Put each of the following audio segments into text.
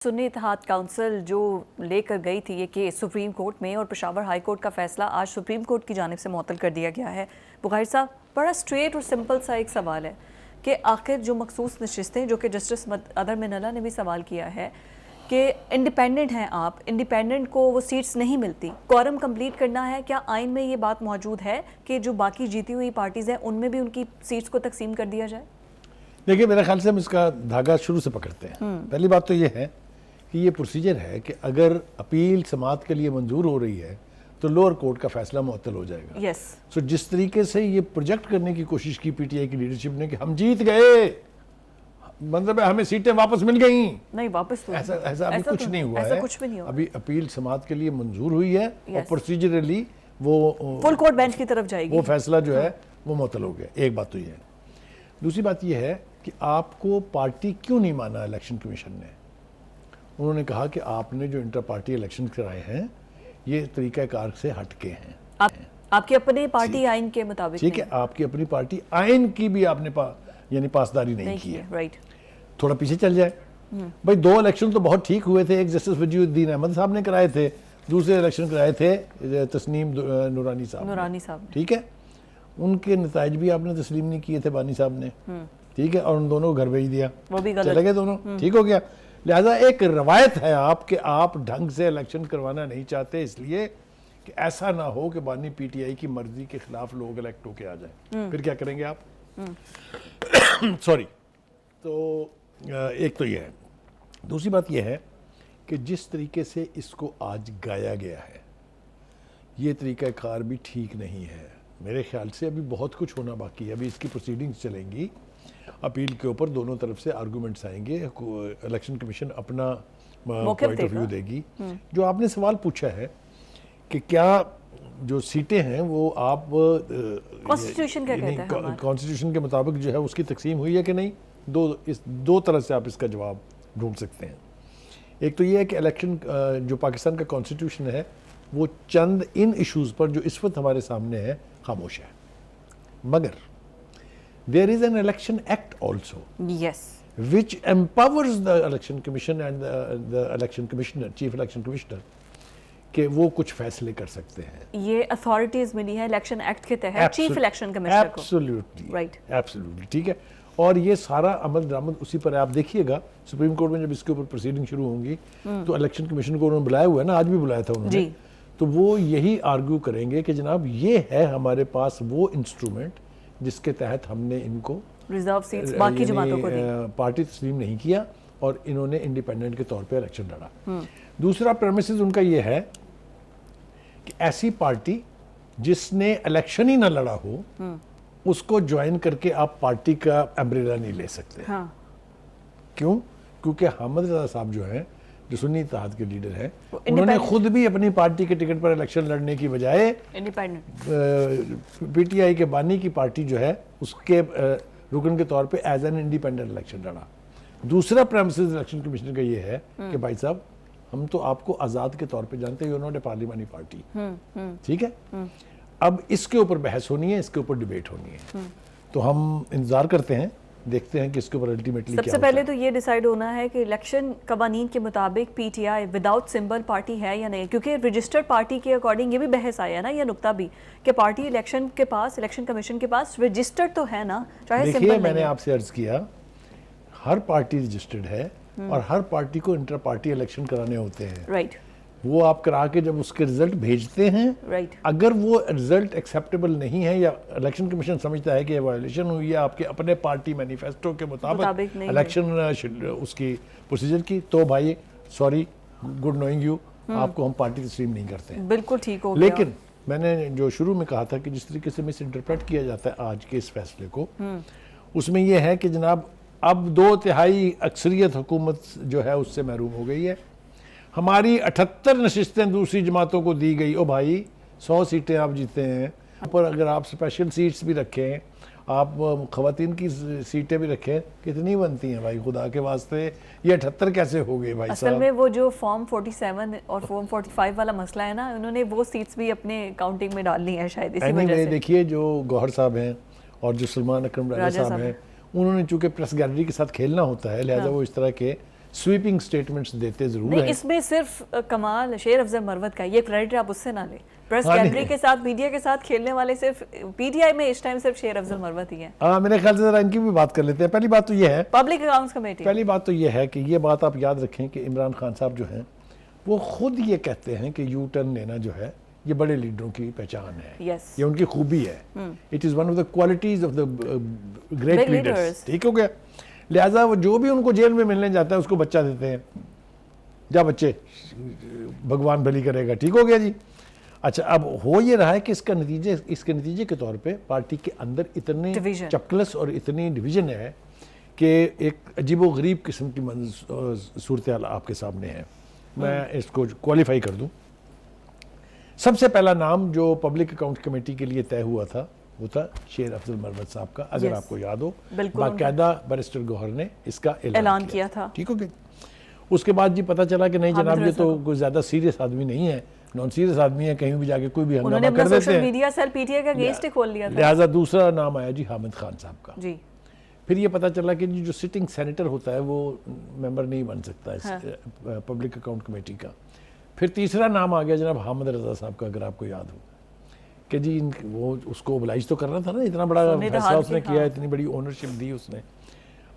सुन्नी इत्तेहाद council जो लेकर गई थी ये केस सुप्रीम कोर्ट में और पेशावर हाई कोर्ट का फैसला आज सुप्रीम कोर्ट की जानिब से मुअत्तल कर दिया गया है। बुखारी साहब, बड़ा स्ट्रेट और सिंपल सा एक सवाल है कि आखिर जो मखसूस नशिस्तें, जो कि जस्टिस अदर मिनल्ला ने भी सवाल किया है कि इंडिपेंडेंट हैं आप, इंडिपेंडेंट को वो सीट्स नहीं मिलती, क्वारम कंप्लीट करना है, क्या आइन में ये बात मौजूद है कि जो बाकी जीती हुई पार्टीज़ हैं उनमें भी उनकी सीट्स को तकसीम कर दिया जाए? देखिए, मेरे ख्याल से हम इसका धागा शुरू से पकड़ते हैं। पहली बात तो ये है कि ये प्रोसीजर है कि अगर अपील समाअत के लिए मंजूर हो रही है तो लोअर कोर्ट का फैसला मुअत्तल हो जाएगा। यस। सो जिस तरीके से ये प्रोजेक्ट करने की कोशिश की पीटीआई की लीडरशिप ने कि हम जीत गए, मतलब हमें सीटें वापस मिल गई, नहीं वापस तो ऐसा अभी कुछ नहीं हुआ है। कुछ भी नहीं हुआ। अभी अपील समाअत के लिए मंजूर हुई है और प्रोसीजरली वो फुल कोर्ट बेंच की तरफ जाएगी, वो फैसला जो है वो मुअत्तल हो गया। एक बात तो ये है। दूसरी बात ये है कि आपको पार्टी क्यों नहीं माना इलेक्शन कमीशन ने। उन्होंने कहा कि आपने जो इंटर पार्टी इलेक्शन कराए हैं ये तरीक़ाकार से हटके हैं। आपकी अपनी पार्टी आइन के मुताबिक, ठीक है, आपकी अपनी पार्टी आइन की भी आपने यानी पासदारी नहीं की है। राइट। थोड़ा पीछे चल जाए भाई, 2 इलेक्शन तो बहुत ठीक हुए थे। एक जस्टिस वजीउद्दीन अहमद साहब ने कराए थे, दूसरे इलेक्शन कराए थे तस्नीम नूरानी साहब। ठीक है, उनके नताइज भी आपने तस्लीम नहीं किए थे बानी साहब ने। ठीक है, और उन दोनों को घर भेज दिया, वो भी गलत, चले गए दोनों। ठीक हो गया। लिहाजा एक रवायत है आपके, आप ढंग से इलेक्शन करवाना नहीं चाहते इसलिए कि ऐसा ना हो कि बानी पीटीआई की मर्जी के खिलाफ लोग इलेक्ट होके आ जाए। फिर क्या करेंगे आप? सॉरी। तो एक तो ये है। दूसरी बात यह है कि जिस तरीके से इसको आज गाया गया है ये तरीक़ाकार भी ठीक नहीं है। मेरे ख्याल से अभी बहुत कुछ होना बाकी है। अभी इसकी प्रोसीडिंग्स चलेंगी, अपील के ऊपर दोनों तरफ से आर्गूमेंट्स आएंगे, इलेक्शन कमीशन अपना पॉइंट ऑफ व्यू देगी। जो आपने सवाल पूछा है कि क्या जो सीटें हैं वो आप कॉन्स्टिट्यूशन क्या कहता है, कॉन्स्टिट्यूशन के मुताबिक जो है उसकी तकसीम हुई है कि नहीं, दो तरह से आप इसका जवाब ढूंढ सकते हैं। एक तो ये है कि इलेक्शन जो पाकिस्तान का कॉन्स्टिट्यूशन है वो चंद इन इश्यूज़ पर जो इस वक्त हमारे सामने है खामोश है, मगर there is an election act also, yes, which empowers the election commission and the election commissioner, chief election commissioner, कि वो कुछ फैसले कर सकते हैं। ये अथॉरिटीज मिली है इलेक्शन एक्ट के तहत चीफ इलेक्शन कमिश्नर को। एब्सोल्युटली राइट, एब्सोल्युटली ठीक है। और ये सारा अमल दरामद उसी पर है। आप देखिएगा सुप्रीम कोर्ट में जब इसके ऊपर प्रोसीडिंग शुरू होंगी तो इलेक्शन कमीशन को उन्होंने बुलाया हुआ है ना, आज भी बुलाया था उन्होंने, तो वो यही आर्ग्यू करेंगे कि जनाब ये है हमारे पास वो इंस्ट्रूमेंट जिसके तहत हमने इनको रिजर्व सीट्स बाकी जमातों को दी, पार्टी तस्लीम नहीं किया और इन्होंने इंडिपेंडेंट के तौर पे इलेक्शन लड़ा। दूसरा प्रेमिसेस उनका ये है कि ऐसी पार्टी जिसने इलेक्शन ही ना लड़ा हो उसको ज्वाइन करके आप पार्टी का अम्ब्रेला नहीं ले सकते। हाँ। क्यों? क्योंकि हामिद रजा साहब जो हैं, जो सुन्नी इत्तेहाद के लीडर हैं, उन्होंने खुद भी अपनी पार्टी के टिकट पर इलेक्शन लड़ने की बजाय इंडिपेंडेंट पीटीआई के बानी की पार्टी जो है उसके रुकन के तौर पे एज एन इंडिपेंडेंट इलेक्शन लड़ा। दूसरा प्रेमिसेस इलेक्शन कमीशनर का ये है कि भाई साहब हम तो आपको आज़ाद के तौर पे जानते हैं, you not a parliamentary party. ठीक है, अब इसके ऊपर बहस होनी है, इसके ऊपर डिबेट होनी है, तो हम इंतजार करते हैं, देखते हैं कि इसके ऊपर अल्टीमेटली सबसे पहले तो ये डिसाइड होना है कि इलेक्शन कवानीन के मुताबिक पीटीआई विदाउट सिंबल पार्टी है या नहीं, क्योंकि रजिस्टर्ड पार्टी के अकॉर्डिंग ये भी बहस आया ना, ये नुक्ता भी कि पार्टी इलेक्शन के पास, इलेक्शन कमीशन के पास रजिस्टर्ड तो है ना, चाहे सिंबल नहीं। मैंने आपसे अर्ज किया हर पार्टी रजिस्टर्ड है और हर पार्टी को इंटर पार्टी इलेक्शन कराने होते हैं। राइट, वो आप करा के जब उसके रिजल्ट भेजते हैं, राइट, अगर वो रिजल्ट एक्सेप्टेबल नहीं है या इलेक्शन कमीशन समझता है कि ये वायलेशन हुई है आपके अपने पार्टी मैनिफेस्टो के मुताबिक इलेक्शन उसकी प्रोसीजर की, तो भाई सॉरी, गुड नोइंग यू, आपको हम पार्टी तस्लीम नहीं करते हैं। बिल्कुल ठीक हो गया। लेकिन मैंने जो शुरू में कहा था कि जिस तरीके से मिस इंटरप्रेट किया जाता है आज के इस फैसले को, उसमें यह है कि जनाब अब 2/3 अक्सरियत हुकूमत जो है उससे महरूम हो गई है। हमारी 78 नशिस्तें दूसरी जमातों को दी गई। ओ भाई 100 सीटें आप जीते हैं, पर अगर आप स्पेशल सीट्स भी रखें, आप खवातीन की सीटें भी रखें, कितनी बनती हैं भाई खुदा के वास्ते? ये 78 कैसे हो गए भाई साहब? असल में वो जो फॉर्म 47 और फॉर्म 45 वाला मसला है ना, उन्होंने वो सीट्स भी अपने काउंटिंग में डालनी है शायद इसी वजह से। देखिए जो गौहर साहब हैं और जो सलमान अकरम राजा साहब हैं, उन्होंने चूंकि प्रेस गैलरी के साथ खेलना होता है, लिहाजा वो इस तरह के स्वीपिंग स्टेटमेंट्स देते जरूर नहीं, हैं। इसमें सिर्फ कमाल शेर अफजल मरवत का, ये क्रेडिट आप उससे ना लें। प्रेस हाँ, गैलरी नहीं। के साथ, मीडिया के साथ खेलने वाले सिर्फ पीटीआई में इस टाइम सिर्फ शेर अफजल मरवत ही है। हाँ, मेरे ख्याल से जरा इनकी भी बात कर लेते हैं। पहली बात तो ये है, पब्लिक अकाउंट्स कमेटी, पहली बात तो ये है कि ये बात आप याद रखें कि इमरान खान साहब जो हैं वो खुद ये कहते हैं कि यू टर्न लेना जो है ये बड़े लीडरों की पहचान है, यस, ये उनकी खूबी है। It is one of the qualities of the great Big leaders. leaders. ठीक हो गया। लिहाजा वो जो भी उनको जेल में मिलने जाता है उसको बच्चा देते हैं, जा बच्चे, भगवान भली करेगा। ठीक हो गया जी। अच्छा, अब हो ये रहा है कि इसके नतीजे के तौर पे पार्टी के अंदर इतने Division. चपकलस और इतनी डिवीजन है कि एक अजीबो गरीब किस्म की सूरत हाल आपके सामने है। मैं इसको क्वालिफाई कर दूं। सबसे पहला नाम जो पब्लिक अकाउंट कमेटी के लिए तय हुआ था वो था शेर अफजल मरवत साहब का, अगर Yes. आपको याद हो। बिल्कुल, बाकायदा बैरिस्टर गौहर ने इसका ऐलान किया था। ठीक हो गया। उसके बाद जी पता चला कि नहीं हामिद जनाब, ये रज़ा तो को। कोई ज्यादा सीरियस आदमी नहीं है, नॉन सीरियस आदमी है, कहीं भी जाके कोई भी उन्होंने हंगामा अपना कर देते सोशल हैं। मीडिया सेल पीटीआई का अगेंस्ट ही खोल लिया था। लिहाजा दूसरा नाम आया जी हामिद खान साहब का। जी, फिर ये पता चला कि जी जो सिटिंग सेनेटर होता है वो मेंबर नहीं बन सकता इस पब्लिक अकाउंट कमेटी का। फिर तीसरा नाम आ गया जनाब हामिद रज़ा साहब का, अगर आपको याद हो कि जी वो उसको ओबलाइज तो करना था ना, इतना बड़ा सुन्नी फैसला दहाड़ उसने की, किया, हाँ। इतनी बड़ी ओनरशिप दी उसने।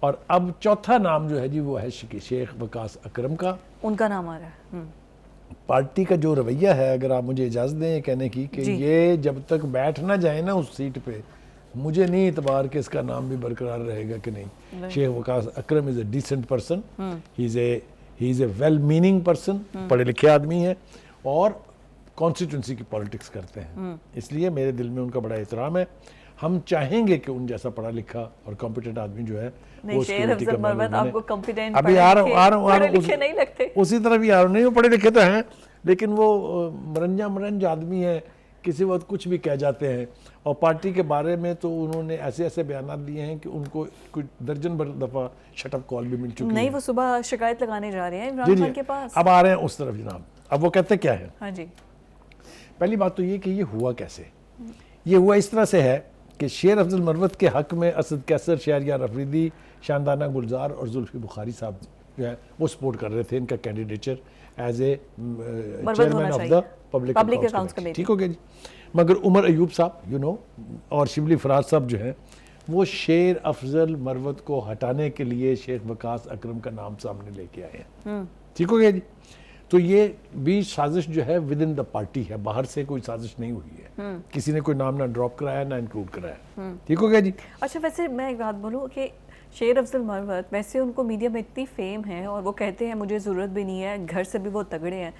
और अब चौथा नाम जो है जी वो है शेख वकास अकरम का। उनका नाम आ रहा है। पार्टी का जो रवैया है, अगर आप मुझे इजाज़त दें कहने की कि जी। ये जब तक बैठ ना जाए ना उस सीट पे, मुझे नहीं इतबार कि इसका नाम भी बरकरार रहेगा कि नहीं। Sheikh Waqas Akram is a decent person, he is a well meaning person, पढ़े लिखे आदमी है और कॉन्स्टिट्यूंसी की पॉलिटिक्स करते हैं, इसलिए मेरे दिल में उनका बड़ा एहतराम है। हम चाहेंगे कि उन जैसा पढ़ा लिखा और कॉम्पिटेंट आदमी जो है नहीं, वो शेर security अफजल का मेंबर मरवत बने। आपको कॉम्पिटेंट, अभी आ रहा हूँ पढ़े लिखे नहीं लगते। उसी तरह भी आ रहा हूँ। नहीं, वो पढ़े लिखे तो हैं लेकिन वो मरंज आदमी है, किसी वक्त कुछ भी कह जाते हैं। और पार्टी के बारे में तो उन्होंने ऐसे ऐसे बयान दिए हैं कि उनको कुछ दर्जन भर दफ़ा शटअप कॉल भी मिल चुकी नहीं, है। वो सुबह शिकायत लगाने जा रहे हैं जी इमरान जी, खान के पास। अब आ रहे हैं उस तरफ जनाब। अब वो कहते क्या है, हाँ जी, पहली बात तो ये कि ये हुआ कैसे। ये हुआ इस तरह से है कि शेर अफजल मरवत के हक में असद कैसर, शहरियार अफरीदी, शानदाना गुलजार और जुल्फी बुखारी साहब जो है वो सपोर्ट कर रहे थे इनका candidature as a chairman of the public accounts committee. ठीक हो गया जी। मगर उमर अयूब साहब और शिबली फराज साहब जो हैं वो शेर अफजल मरवत को हटाने के लिए शेख वकास अकरम का नाम सामने लेके आए हैं। ठीक हो गया जी। तो ये भी साजिश जो है विद इन द पार्टी है, बाहर से कोई साजिश नहीं हुई है, किसी ने कोई नाम ना ड्रॉप कराया ना इंक्लूड कराया। ठीक हो गया जी। अच्छा, वैसे मैं एक बात बोलूँ कि शेर अफजल मरवत, वैसे उनको मीडिया में इतनी फेम है और वो कहते हैं मुझे ज़रूरत भी नहीं है, घर से भी वो तगड़े हैं,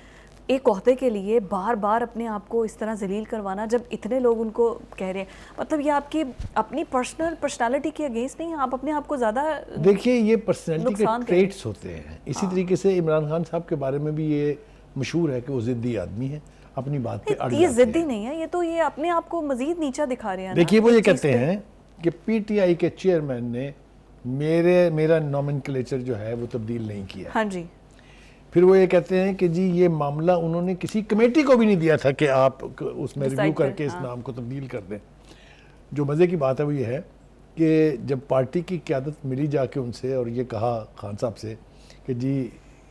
एक ओहदे के लिए बार बार अपने आप को इस तरह जलील करवाना जब इतने लोग उनको कह रहे हैं, मतलब ये आपकी अपनी पर्सनालिटी के अगेंस्ट नहीं है, आप अपने आप को ज़्यादा देखिए ये पर्सनैलिटी के नुकसान ट्रेट्स होते हैं। इसी तरीके से इमरान खान साहब के बारे में भी ये मशहूर है कि वो ज़िद्दी आदमी है, अपनी बात पे अड़ ये जाते ज़िद्दी हैं। नहीं है, ये तो ये अपने आप को मजीद नीचा दिखा रहे हैं ना। देखिए वो इस ये चीज़ कहते पे। हैं कि पीटीआई के चेयरमैन ने मेरा नॉमेनक्लेचर जो है वो तब्दील नहीं किया। हाँ जी, फिर वो ये कहते हैं कि जी ये मामला उन्होंने किसी कमेटी को भी नहीं दिया था कि आप उसमें Decide रिव्यू करें, करके इस हाँ। नाम को तब्दील कर दें। जो मज़े की बात है वो ये है कि जब पार्टी की क़यादत मिली जाके उनसे और ये कहा खान साहब से कि जी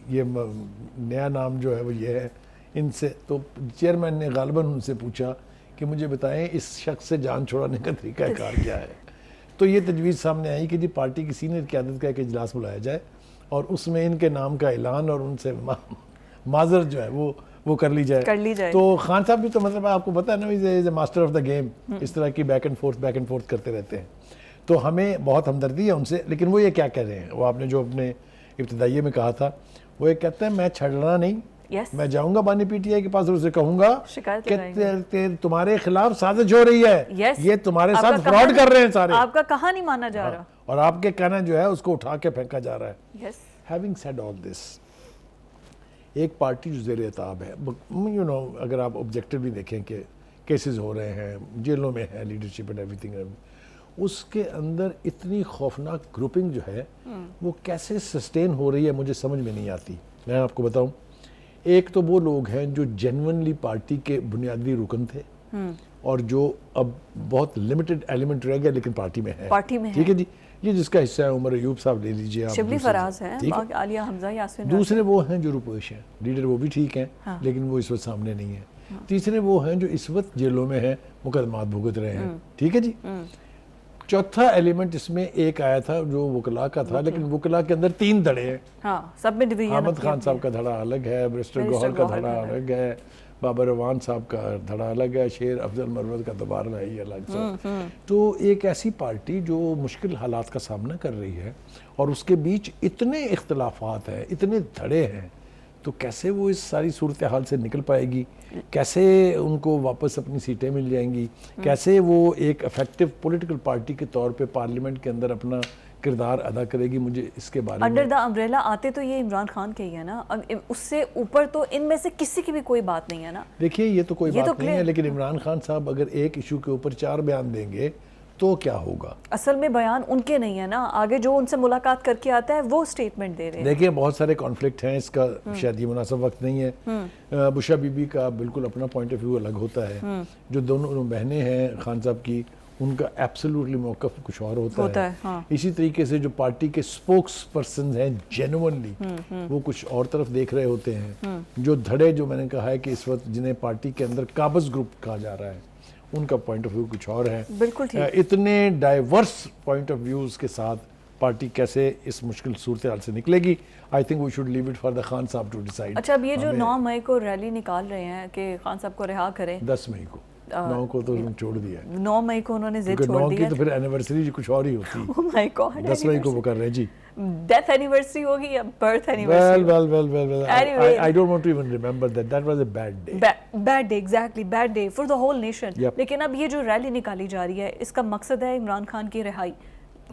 ये नया नाम जो है वो ये है इनसे, तो चेयरमैन ने गालिबन उनसे पूछा कि मुझे बताएं इस शख्स से जान छुड़ाने का तरीक़ाकार क्या है। तो ये तजवीज़ सामने आई कि जी पार्टी की सीनियर क़यादत का एक इजलास बुलाया जाए और उसमें इनके नाम का ऐलान और उनसे माजर जो है वो कर ली जाए। तो खान साहब भी तो मतलब आपको पता है ना, is a master of the game, इस तरह की बैक एंड फोर्थ करते रहते हैं। तो हमें बहुत हमदर्दी है उनसे। लेकिन वो ये क्या कह रहे हैं, वो आपने जो अपने इब्तिदाइये में कहा था, वो ये कहते हैं मैं छड़ना नहीं, मैं जाऊंगा बानी पीटीआई के पास और उसे कहूंगा कि तुम्हारे खिलाफ साजिश हो रही है, ये तुम्हारे साथ फ्रॉड कर रहे हैं सारे, आपका कहा नहीं माना जा रहा और आपके कहना जो है उसको उठा के फेंका जा रहा है। yes. Having said all this, एक पार्टी जो ज़ेर एताब है, अगर आप ऑब्जेक्टिवली देखें कि केसेस हो रहे हैं, जेलों में है लीडरशिप एंड एवरीथिंग, उसके अंदर इतनी खौफनाक ग्रुपिंग जो है वो कैसे सस्टेन हो रही है मुझे समझ में नहीं आती। मैं आपको बताऊं, एक तो वो लोग हैं जो जेन्युइनली पार्टी के बुनियादी रुकन थे और जो अब बहुत लिमिटेड एलिमेंट रह गया लेकिन पार्टी में है। ठीक है जी। ये जिसका हिस्सा है उमर अयूब साहब ले लीजिए आप, शिबली दूसरे फराज से, हैं, ठीक है? बाकी आलिया हमजा, यास्मीन दूसरे वो हैं जो रुपोश हैं, लीडर वो भी ठीक हैं, हाँ। लेकिन वो इस वक्त सामने नहीं है। तीसरे वो हैं जो इस वक्त जेलों में हैं, मुकदमात भुगत रहे हैं, ठीक है जी। चौथा एलिमेंट इसमें एक आया था जो वकला का था, लेकिन वकला के अंदर 3 धड़े हैं। हाँ, सब में डिवीजन अहमद खान साहब का धड़ा अलग है, बैरिस्टर गौहर का धड़ा अलग है, बाबर रवान साहब का धड़ा अलग है, शेर अफजल मरवत का तबादला ही अलग सा। तो एक ऐसी पार्टी जो मुश्किल हालात का सामना कर रही है और उसके बीच इतने इख्तलाफात हैं, इतने धड़े हैं, तो कैसे वो इस सारी सूरत हाल से निकल पाएगी, कैसे उनको वापस अपनी सीटें मिल जाएंगी, कैसे वो एक इफेक्टिव पॉलिटिकल पार्टी के तौर पे पार्लियामेंट के अंदर अपना किरदार अदा करेगी, मुझे इसके बारे में अंडर द अम्ब्रेला आते तो ये इमरान खान के ही है ना, अब उससे ऊपर तो इनमें से किसी की भी कोई बात नहीं है ना। देखिए ये तो कोई ये बात तो नहीं है, clear- लेकिन इमरान खान साहब अगर एक इशू के ऊपर 4 बयान देंगे तो क्या होगा? असल में बयान उनके नहीं है ना, आगे जो उनसे मुलाकात करके आता है वो स्टेटमेंट दे रहे हैं। देखिए बहुत सारे कॉन्फ्लिक्ट हैं, इसका शायद ये मुनासिब वक्त नहीं है। बुशा बीबी का बिल्कुल अपना पॉइंट ऑफ व्यू अलग होता है, जो दोनों बहनें हैं खान साहब की, उनका एब्सोल्युटली मौक़िफ़ कुछ और होता है। हाँ। इसी तरीके से जो पार्टी के स्पोक्स पर्सन हैं जेन्युइनली वो कुछ और तरफ देख रहे होते हैं। जो धड़े जो मैंने कहा है कि इस वक्त जिन्हें पार्टी के अंदर काबज़ ग्रुप कहा जा रहा है, उनका पॉइंट ऑफ व्यू कुछ और है। बिल्कुल ठीक। इतने डाइवर्स पॉइंट ऑफ व्यूज़ के साथ पार्टी कैसे इस मुश्किल सूरत हाल से निकलेगी, I think we should leave it for the Khan साहब टू डिसाइड। अच्छा, अब ये जो 9 मई को रैली निकाल रहे हैं कि खान साहब को रिहा करें, 10 मई को, 9 को तो उन्होंने छोड़ दिया है, 9 मई को उन्होंने जिद क्योंकि छोड़ 9 दी की है। तो फिर एनिवर्सरी कुछ और ही होती है। ओह माय गॉड, 10 मई को वो कर रहे हैं जी। डेथ एनिवर्सरी होगी या birth Well, anniversary? well. Anyway. I don't want to even remember that. That was a bad day. Bad day, exactly bad day for the whole nation. Yep. लेकिन अब ये जो रैली निकाली जा रही है, इसका मकसद है इमरान खान की रिहाई।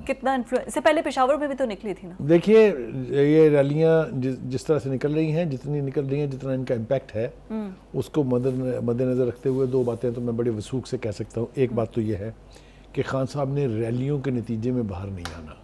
कितना इन्फ्लुएंस, इससे पहले पेशावर में भी तो निकली थी ना। देखिए ये रैलियां जिस तरह से निकल रही हैं, जितनी निकल रही हैं, जितना इनका इम्पैक्ट है, उसको मद्देनज़र रखते हुए 2 बातें तो मैं बड़े वसूख से कह सकता हूँ। एक बात तो ये है कि खान साहब ने रैलियों के नतीजे में बाहर नहीं आना।